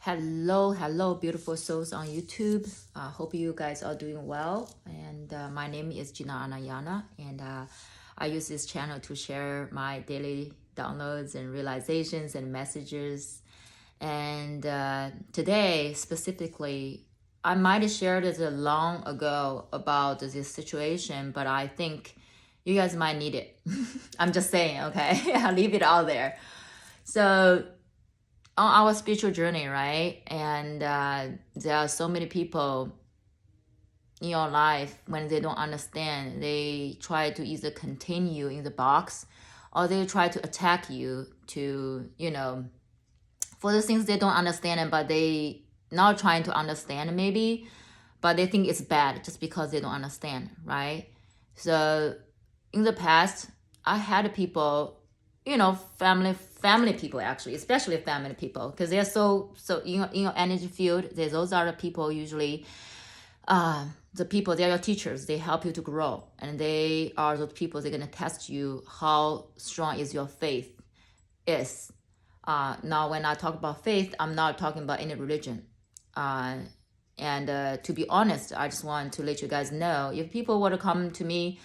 Hello, beautiful souls on YouTube. Hope you guys are doing well. And my name is Gina Anayana, and I use this channel to share my daily downloads and realizations and messages. And today, specifically, I might have shared it long ago about this situation, but I think you guys might need it. I'm just saying, okay? I'll leave it out there. So, on our spiritual journey, right? And there are so many people in your life, when they don't understand, they try to either continue in the box or they try to attack you to, for the things they don't understand, but they not trying to understand maybe, but they think it's bad just because they don't understand, right? So in the past, I had people, family people, actually, especially family people, because they're so in your energy field. Those are the people usually, the people, they're your teachers. They help you to grow, and they are those people. They're gonna test you how strong is your faith is. Now, when I talk about faith, I'm not talking about any religion. And to be honest, I just want to let you guys know, if people were to come to me,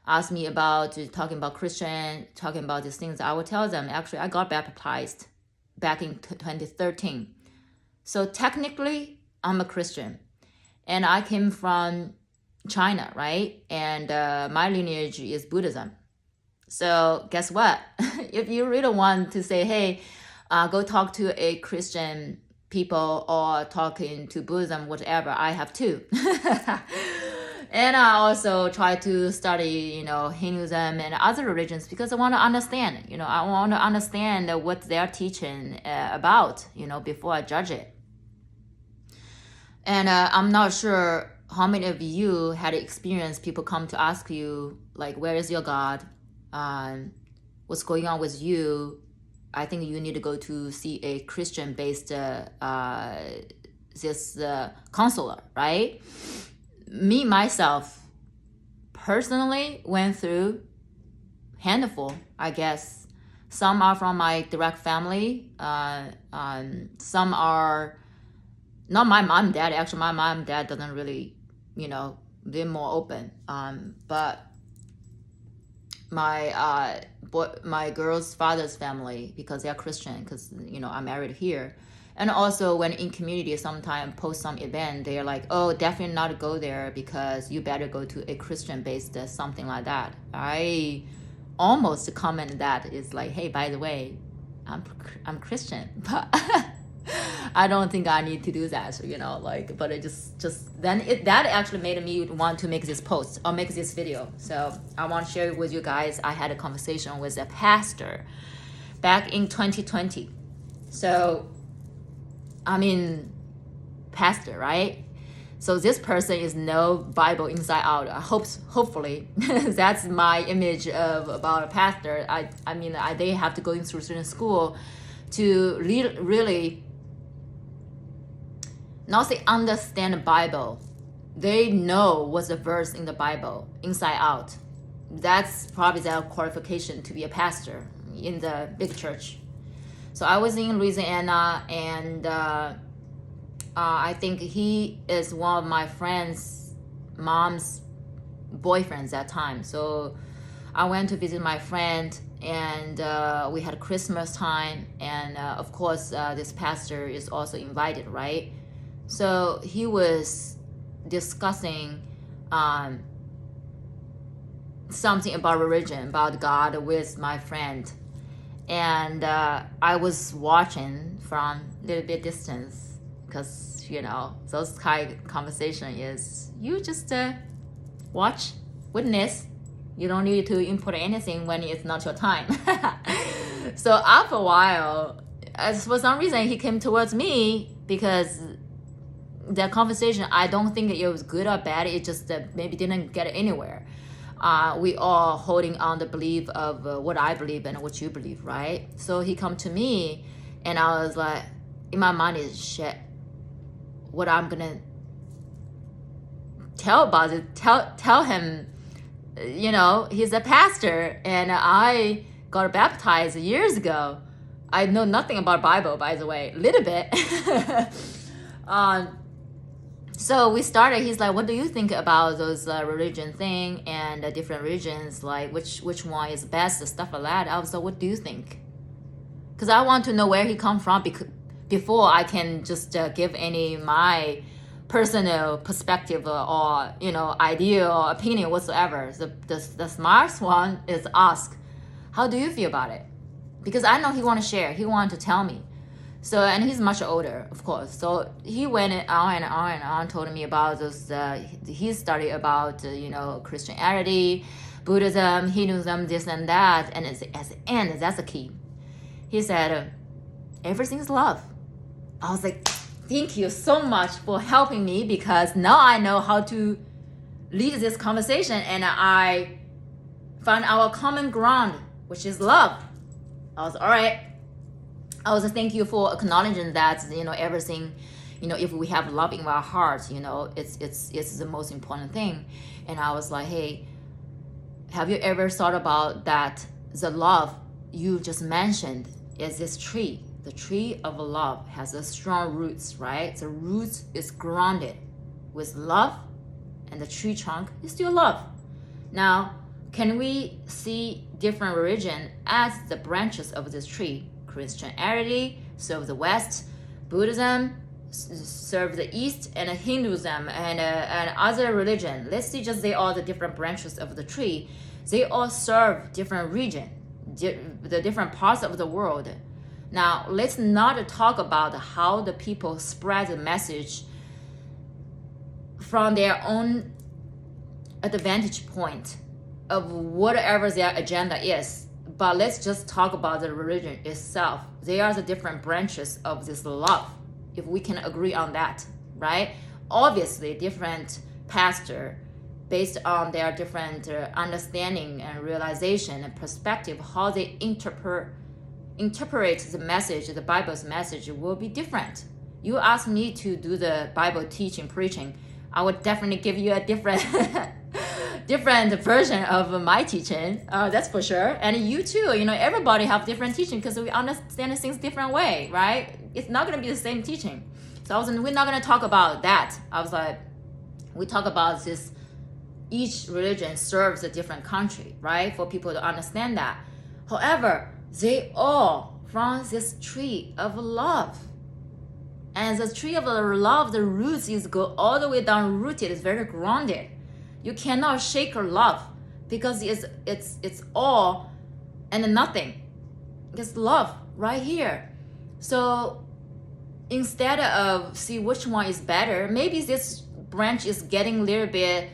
ask me about talking about Christian, talking about these things, I would tell them, actually, I got baptized back in 2013. So technically, I'm a Christian. And I came from China, right? And my lineage is Buddhism. So guess what? If you really want to say, hey, go talk to a Christian people or talking to Buddhism, whatever, I have too. And I also try to study, Hinduism and other religions because I want to understand, I want to understand what they're teaching about, before I judge it. And I'm not sure how many of you had experienced people come to ask you, like, where is your God? What's going on with you? I think you need to go to see a Christian-based counselor, right? Me, myself, personally went through handful, I guess. Some are from my direct family. Some are not my mom and dad. Actually, my mom and dad doesn't really, they're more open. But my girl's father's family, because they're Christian, because, I'm married here. And also when in community, sometimes post some event, they're like, oh, definitely not go there because you better go to a Christian-based something like that. I almost comment that is like, hey, by the way, I'm Christian, but I don't think I need to do that, but it just then that actually made me want to make this post or make this video. So I want to share it with you guys. I had a conversation with a pastor back in 2020. So pastor, right? So this person is no Bible inside out. Hopefully, that's my image about a pastor. They have to go through certain school to really not say understand the Bible. They know what's the verse in the Bible inside out. That's probably their qualification to be a pastor in the big church. So I was in Louisiana, and I think he is one of my friend's mom's boyfriends at that time. So I went to visit my friend, and we had Christmas time, and of course this pastor is also invited, right? So he was discussing something about religion, about God with my friend. And I was watching from a little bit distance because, those kind of conversation is you just watch, witness. You don't need to input anything when it's not your time. So after a while, for some reason, he came towards me because the conversation, I don't think it was good or bad. It just maybe didn't get anywhere. We all holding on the belief of what I believe and what you believe, right? So he come to me, and I was like, in my mind is shit. What I'm gonna tell about it? Tell him, he's a pastor, and I got baptized years ago. I know nothing about Bible, by the way, a little bit. So we started, he's like, what do you think about those religion thing and the different religions, like which one is best, stuff like that. I was like, what do you think? Because I want to know where he come from before I can just give any my personal perspective or idea or opinion whatsoever. The smart one is ask, how do you feel about it? Because I know he want to share, he want to tell me. So, and he's much older, of course. So he went on and on and on, told me about this. He studied about Christianity, Buddhism, Hinduism, this and that. And at the end, that's the key. He said, everything's love. I was like, thank you so much for helping me, because now I know how to lead this conversation, and I found our common ground, which is love. I was all right. I was thank you for acknowledging that everything, if we have love in our hearts, it's the most important thing. And I was like, hey, have you ever thought about that? The love you just mentioned is this tree. The tree of love has a strong roots, right? The roots is grounded with love, and the tree trunk is still love. Now, can we see different religion as the branches of this tree? Christianity serve the West, Buddhism serve the East, and Hinduism and other religion. Let's see, just they are the different branches of the tree. They all serve different region, the different parts of the world. Now, let's not talk about how the people spread the message from their own advantage point of whatever their agenda is. But let's just talk about the religion itself. They are the different branches of this love, if we can agree on that, right? Obviously, different pastor, based on their different understanding and realization and perspective, how they interpret the message, the Bible's message will be different. You ask me to do the Bible teaching, preaching, I would definitely give you a different version of my teaching, that's for sure. And you too, everybody have different teaching, because we understand things different way, right? It's not going to be the same teaching. So we're not going to talk about that. I was like, we talk about this, each religion serves a different country, right? For people to understand that. However, they all from this tree of love. And the tree of love, the roots is go all the way down rooted, it's very grounded. You cannot shake her love, because it's all and nothing. It's love right here. So instead of see which one is better, maybe this branch is getting a little bit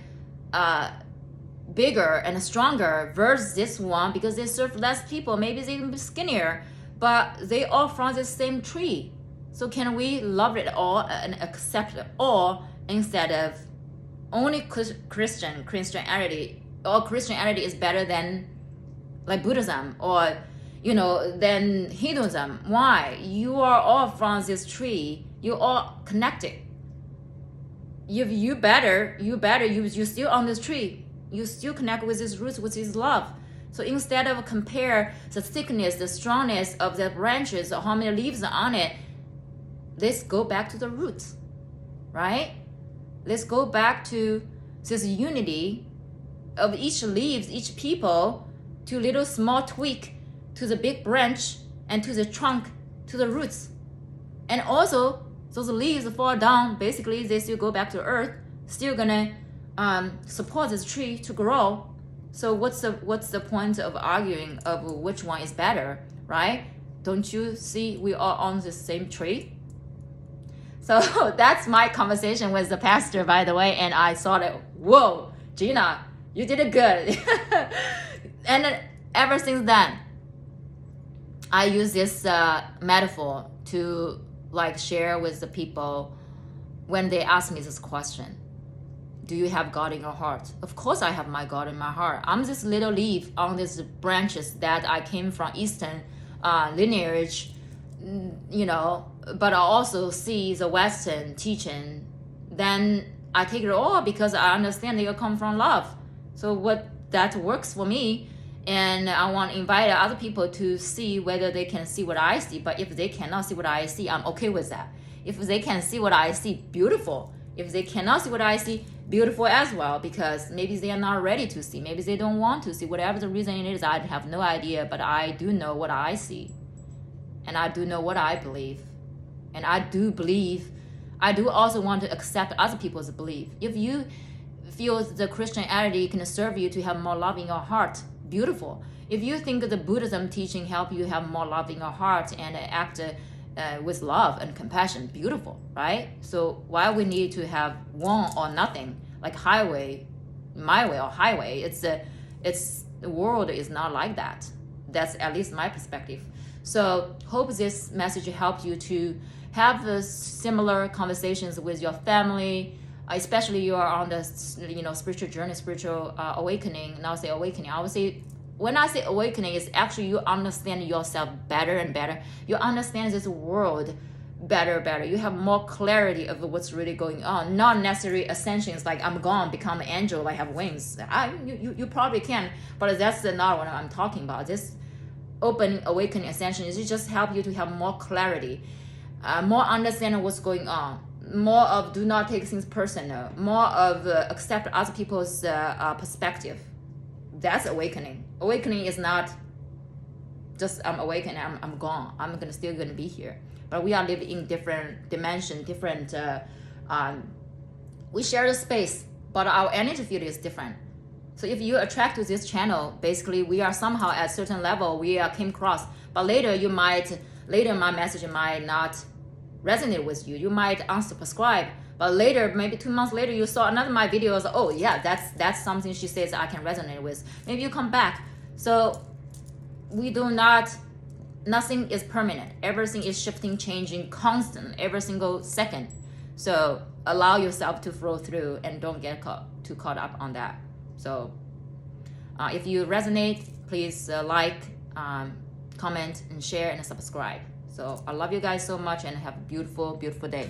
bigger and stronger versus this one, because they serve less people. Maybe they can be skinnier, but they all from the same tree. So can we love it all and accept it all, instead of only Christianity, or Christianity is better than like Buddhism or than Hinduism? Why? You are all from this tree. You all connected. If you still on this tree. You still connect with this roots, with this love. So instead of compare the thickness, the strongness of the branches, or how many leaves are on it, let's go back to the roots, right? Let's go back to this unity of each leaves, each people, to little small tweak, to the big branch, and to the trunk, to the roots. And also, those leaves fall down, basically they still go back to earth, still gonna support this tree to grow. So what's the point of arguing of which one is better, right? Don't you see we are on the same tree? So that's my conversation with the pastor, by the way, and I thought, whoa, Gina, you did it good. And ever since then, I use this metaphor to share with the people when they ask me this question. Do you have God in your heart? Of course I have my God in my heart. I'm this little leaf on these branches that I came from Eastern lineage, but I also see the Western teaching. Then I take it all because I understand they come from love. So what that works for me And I want to invite other people to see whether they can see what I see. But if they cannot see what I see, I'm okay with that. If they can see what I see, beautiful. If they cannot see what I see, beautiful as well, because maybe they are not ready to see. Maybe they don't want to see. Whatever the reason it is, I have no idea, but I do know what I see. And I do know what I believe. And I do believe, I do also want to accept other people's belief. If you feel the Christianity can serve you to have more love in your heart, beautiful. If you think the Buddhism teaching help you have more love in your heart and act with love and compassion, beautiful, right? So why we need to have one or nothing, like highway, my way or highway? It's the world is not like that. That's at least my perspective. So hope this message helped you to have similar conversations with your family, especially you are on the spiritual journey, spiritual awakening. Now say awakening. I would say, when I say awakening, it's actually you understand yourself better and better. You understand this world better. You have more clarity of what's really going on. Not necessarily ascensions like I'm gone, become an angel, like have wings. You probably can, but that's not what I'm talking about. This opening, awakening, ascension is just help you to have more clarity, more understanding what's going on, more of do not take things personal, more of accept other people's perspective. That's awakening. Awakening is not just I'm awakened, I'm gone, I'm still gonna be here. But we are living in different dimension, different we share the space, but our energy field is different. So if you attract to this channel, basically we are somehow at a certain level, we came across, but later my message might not resonate with you. You might unsubscribe, but later, maybe 2 months later, you saw another of my videos. Oh yeah, that's something she says I can resonate with. Maybe you come back. So we do not, nothing is permanent. Everything is shifting, changing, constant, every single second. So allow yourself to flow through and don't get too caught up on that. So if you resonate, please like, comment, and share, and subscribe. So I love you guys so much and have a beautiful, beautiful day.